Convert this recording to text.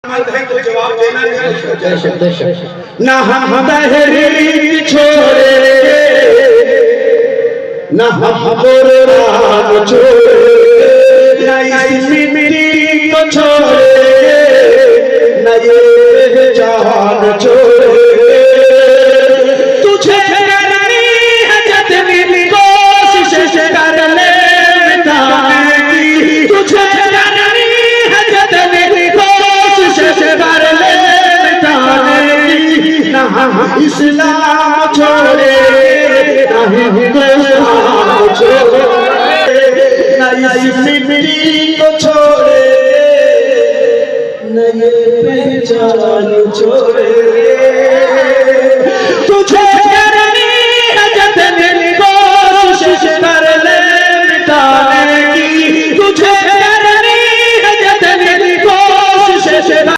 तो जवाब देना नहीं। ना हम तहरीक छोड़े, ना हम कुरान छोड़े, ना इस मिट्टी को छोड़े, ना ये जान छोड़े। तुझे करनी है जितनी कोशिश कर ले मिटाने की, तुझे करनी है जितनी कोशिश कर ले मिटाने की। ना हम इस्लाम छोड़े, ना हिंदुस्तान छोड़े, ना इस मिट्टी को छोड़े, न ये पहचान छोड़े। तुझे